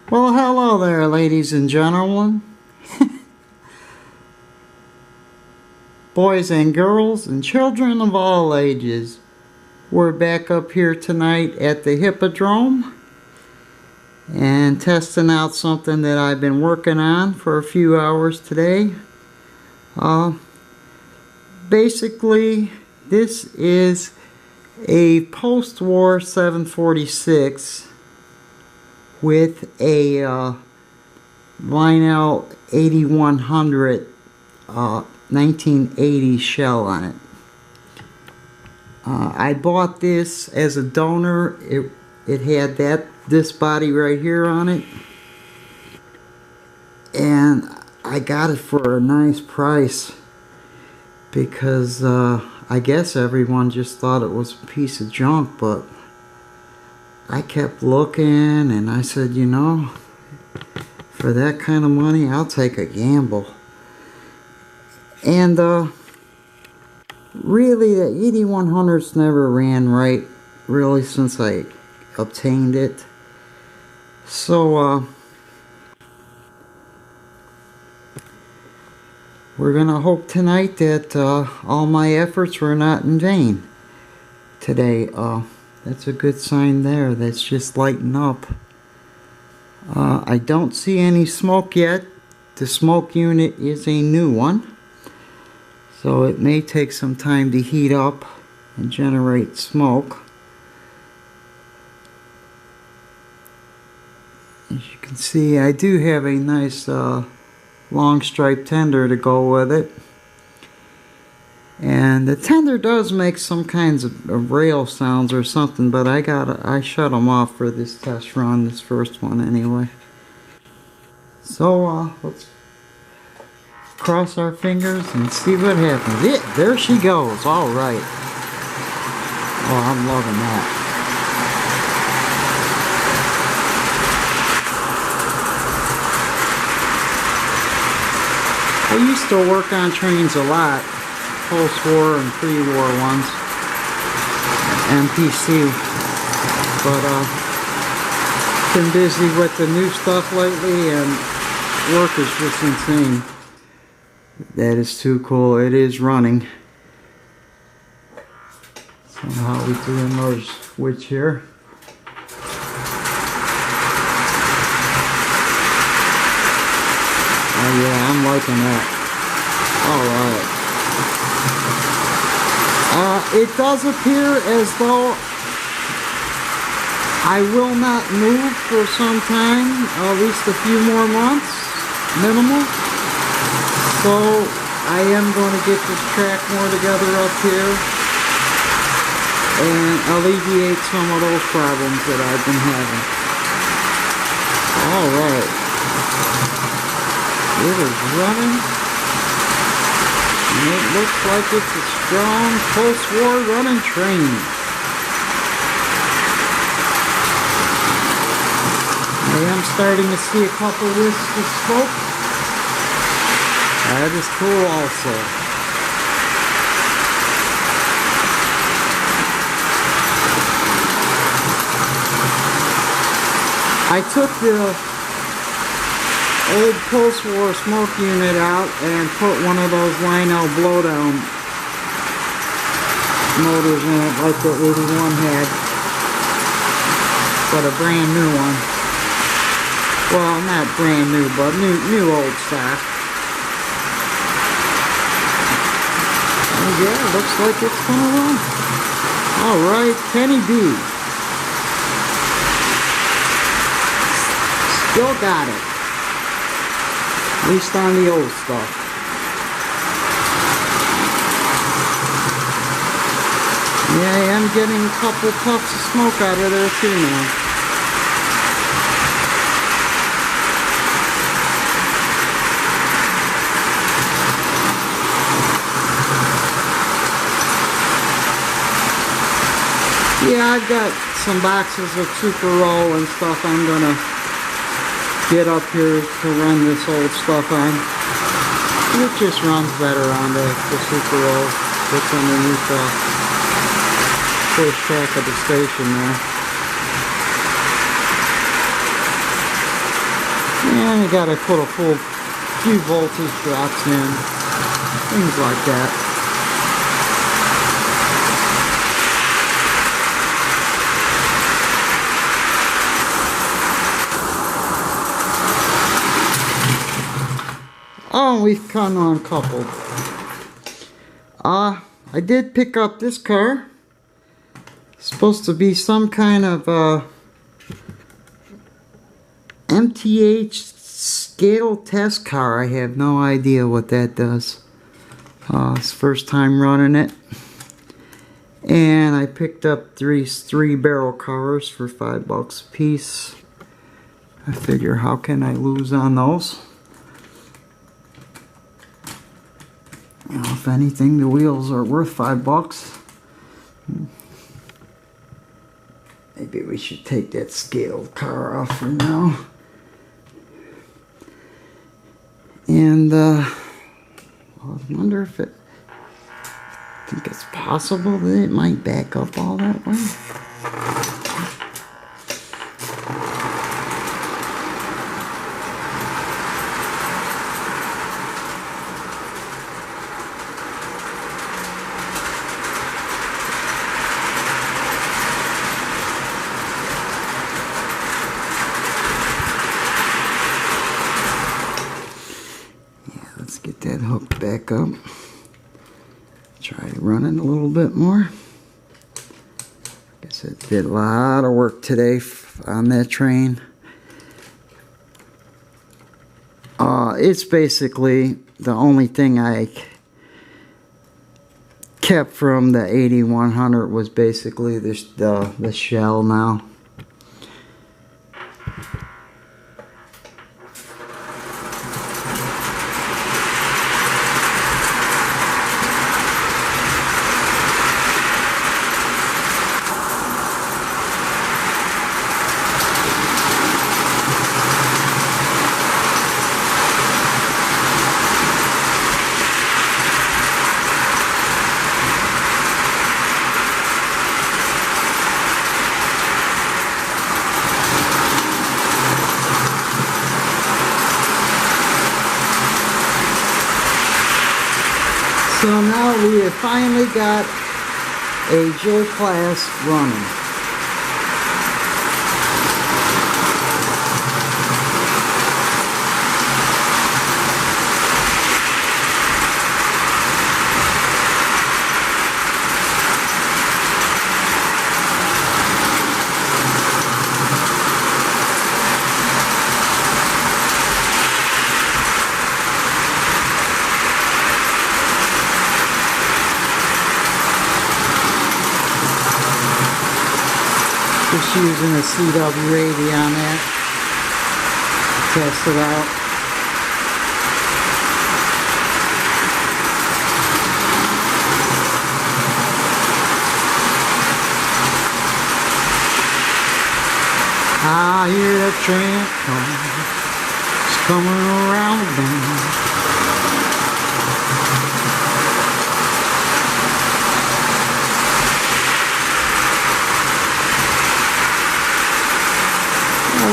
Well, hello there, ladies and gentlemen, boys and girls, and children of all ages. We're back up here tonight at the Hippodrome and testing out something that I've been working on for a few hours today. Basically, this is a Postwar 746 with a Lionel 8100 1980 shell on it. I bought this as a donor. It had this body right here on it, and I got it for a nice price because I guess everyone just thought it was a piece of junk, but I kept looking and I said, you know, for that kind of money, I'll take a gamble. And really, the 8100's never ran right, really, since I obtained it. So we're gonna hope tonight that all my efforts were not in vain today. That's a good sign there. That's just lighting up. I don't see any smoke yet. The smoke unit is a new one, so it may take some time to heat up and generate smoke. As you can see, I do have a nice long stripe tender to go with it. And the tender does make some kinds of rail sounds or something, but I shut them off for this test run, this first one anyway. So let's cross our fingers and see what happens. There she goes. All right. Oh, I'm loving that. I used to work on trains a lot. Postwar and pre-war ones, MPC, but been busy with the new stuff lately, and work is just insane. That is too cool. It is running. So how we do another switch here. Oh yeah, I'm liking that. All right. It does appear as though I will not move for some time, at least a few more months, minimal. So I am going to get this track more together up here and alleviate some of those problems that I've been having. Alright. It is running. And it looks like it's a strong post-war running train. I am starting to see a couple wisps of smoke. That is cool also. I took the old post-war smoke unit out and put one of those Lionel blowdown motors in it like the 81 had, but a brand new one. Well, not brand new, but new old stock. And yeah, looks like it's gonna run. Alright, Penny B. Still got it. At least on the old stuff. Yeah, I am getting a couple puffs of smoke out of there too now. Yeah, I've got some boxes of Super Roll and stuff I'm gonna get up here to run this old stuff on. It just runs better on the Super Roll that's underneath the first track of the station there. And you gotta put a few voltage drops in, things like that. Oh, we've kind of uncoupled. I did pick up this car. It's supposed to be some kind of MTH scale test car. I have no idea what that does. It's first time running it. And I picked up three barrel cars for $5 a piece. I figure, how can I lose on those? You know, if anything, the wheels are worth $5. Maybe we should take that scaled car off for now. And I wonder if I think it's possible that it might back up all that way. Get that hook back up. Try running a little bit more. Guess it did a lot of work today on that train. It's basically the only thing I kept from the 8100 was basically the shell now. So now we have finally got a Joe class running. Just using a CW80 on that. Test it out. I hear that train coming. It's coming around the bend.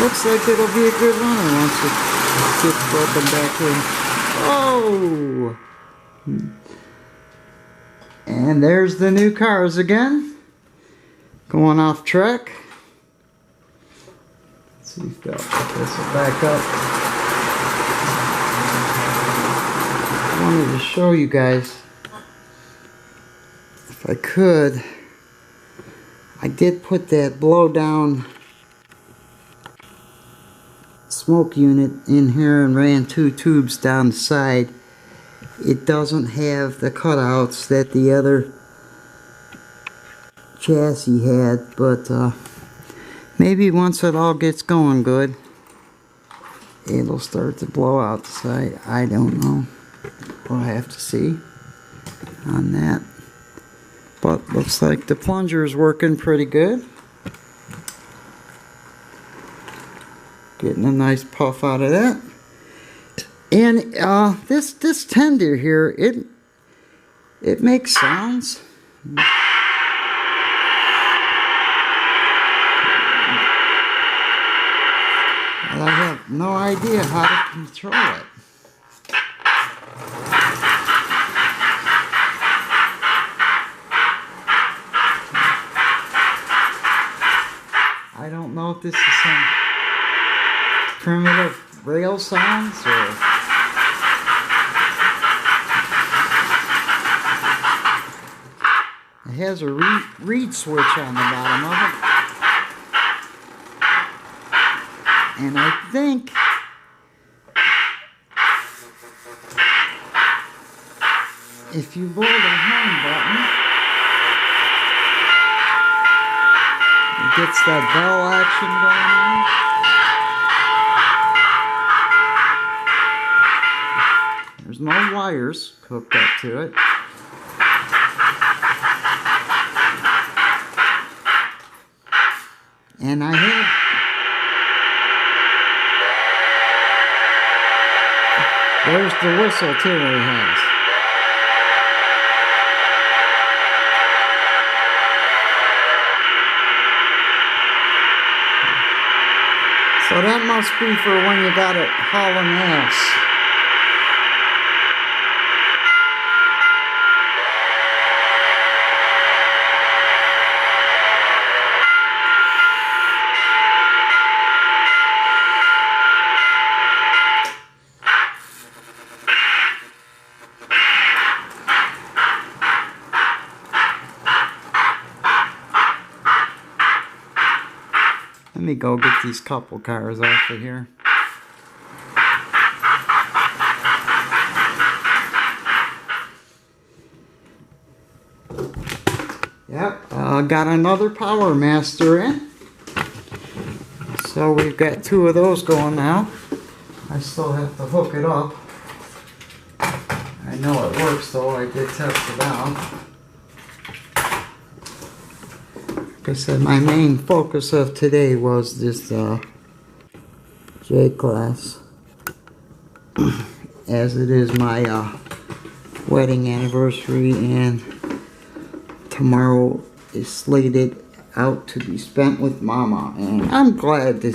Looks like it'll be a good runner once it gets broken back in. Oh! And there's the new cars again. Going off track. Let's see if this will back up. I wanted to show you guys, if I could, I did put that blowdown smoke unit in here and ran 2 tubes down the side. It doesn't have the cutouts that the other chassis had, but maybe once it all gets going good, it'll start to blow out the side. I don't know. We'll have to see on that. But looks like the plunger is working pretty good. Getting a nice puff out of that. And this tender here, it makes sounds. I I have no idea how to control it. I don't know if this is some primitive rail sounds or... It has a reed switch on the bottom of it. And I think if you blow the horn button, it gets that bell action going on. There's no wires hooked up to it. And I have... There's the whistle too he has. So that must be for when you got it hauling ass. Let me go get these couple cars off of here. Yep, got another Power Master in. So we've got two of those going now. I still have to hook it up. I know it works though, I did test it out. Like I said, my main focus of today was this J-Class, as it is my wedding anniversary, and tomorrow is slated out to be spent with Mama, and I'm glad to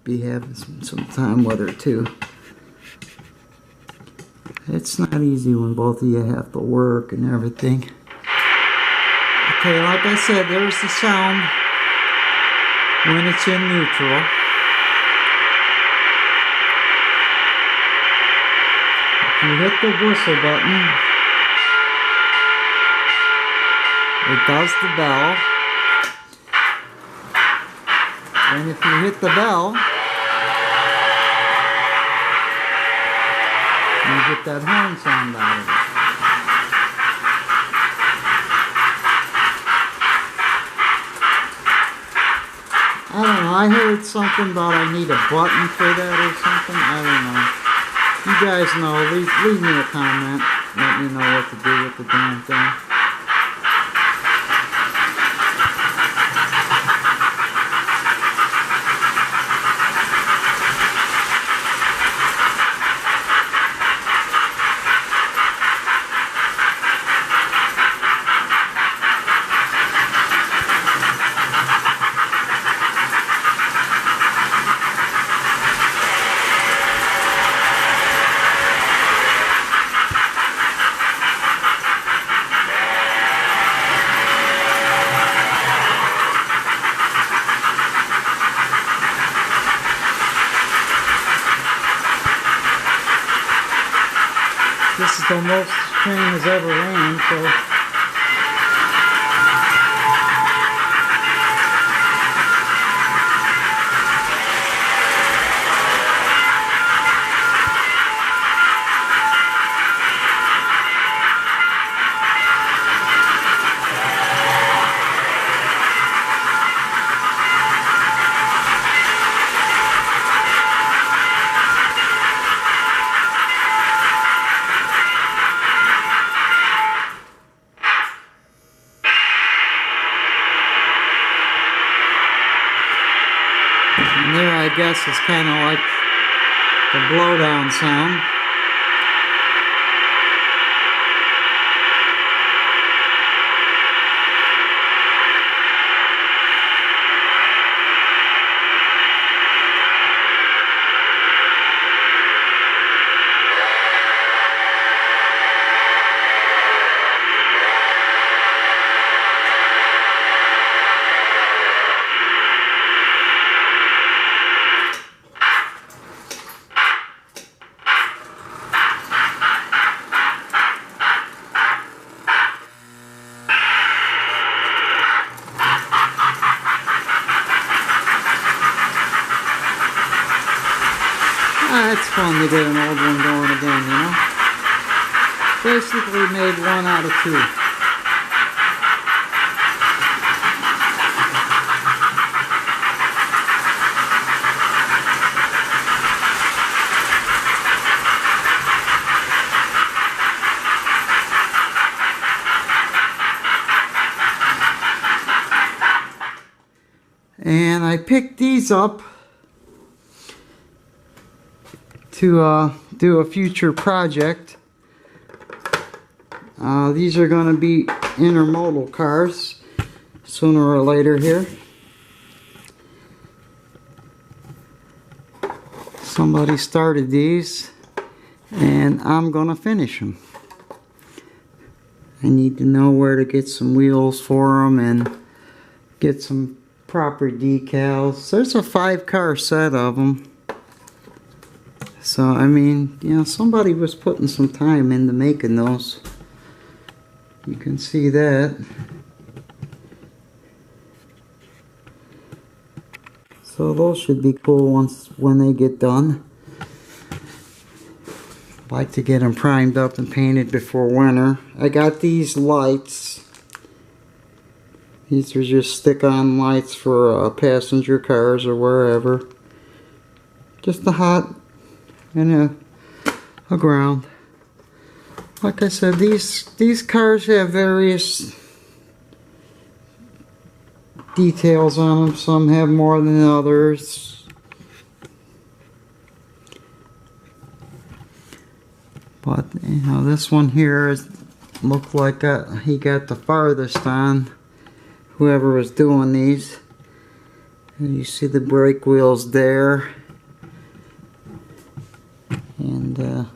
be having some time with her too. It's not easy when both of you have to work and everything. Okay, like I said, there's the sound when it's in neutral. If you hit the whistle button, it does the bell. And if you hit the bell, you get that horn sound out of it. I don't know, I heard something about I need a button for that or something, I don't know. You guys know, leave me a comment, let me know what to do with the damn thing. This is the most train has ever ran, so... And there, I guess, is kind of like the blowdown sound. It's fun to get an old one going again, you know. Basically made 1 out of 2. And I picked these up to do a future project. These are going to be intermodal cars sooner or later here. Somebody started these and I'm going to finish them. I need to know where to get some wheels for them and get some proper decals. There's a 5-car set of them. So, I mean, you know, somebody was putting some time into making those. You can see that. So those should be cool when they get done. Like to get them primed up and painted before winter. I got these lights. These are just stick-on lights for passenger cars or wherever. Just a hot and a ground. Like I said, these cars have various details on them. Some have more than others. But you know, this one here looked like he got the farthest on. Whoever was doing these. And you see the brake wheels there. And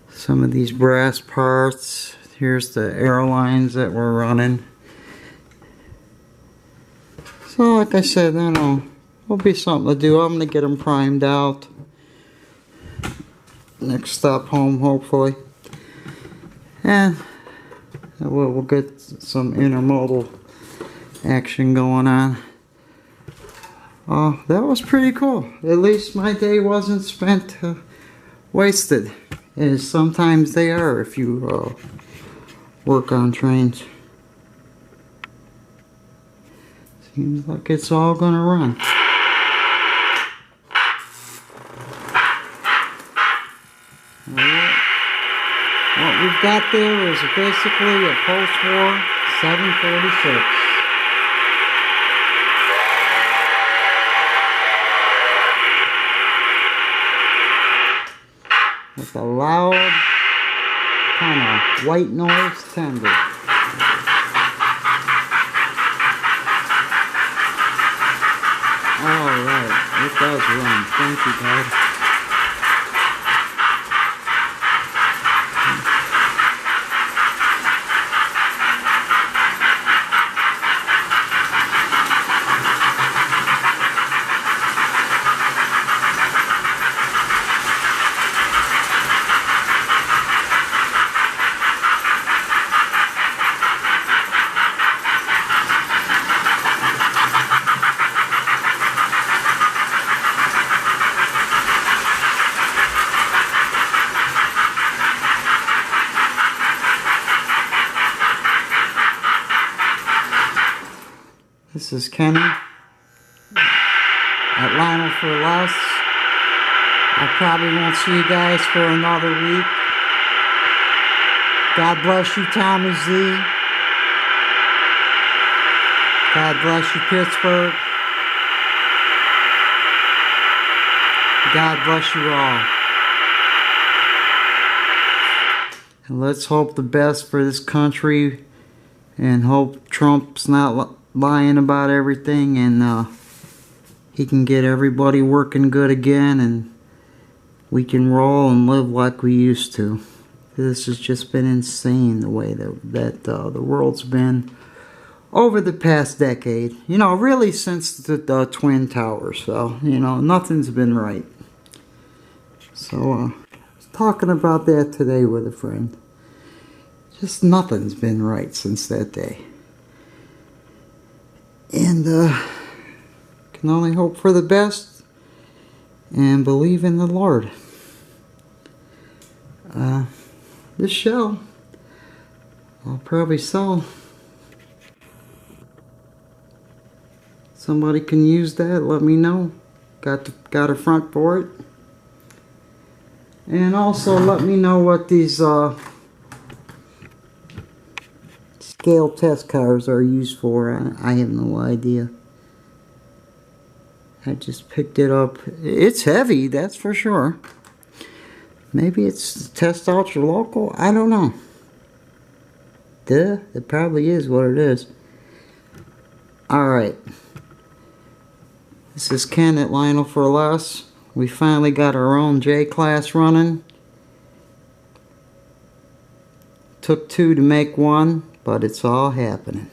some of these brass parts. Here's the airlines that we're running. So like I said, I know, it'll be something to do. I'm going to get them primed out. Next stop home, hopefully. And we'll get some intermodal action going on. That was pretty cool. At least my day wasn't spent wasted, as sometimes they are if you work on trains. Seems like it's all gonna run. What we've got there is basically a Postwar 746. With a loud kind of white noise tender. Alright, it does run. Thank you, God. This is Kenny at Lionel for Less. I probably won't see you guys for another week. God bless you, Tommy Z. God bless you, Pittsburgh. God bless you all. And let's hope the best for this country and hope Trump's not lying about everything and he can get everybody working good again and we can roll and live like we used to. This has just been insane the way that the world's been over the past decade. You know, really since the Twin Towers. So, you know, nothing's been right. So, I was talking about that today with a friend. Just nothing's been right since that day. And can only hope for the best and believe in the Lord. This shell I'll probably sell. Somebody can use that, let me know. Got a front for it. And also let me know what these scale test cars are used for. I have no idea. I just picked it up. It's heavy, that's for sure. Maybe it's test ultra local, I don't know. Duh, it probably is what it is. Alright. This is Ken at Lionel for Less. We finally got our own J class running. Took 2 to make 1, but it's all happening.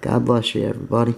God bless you, everybody.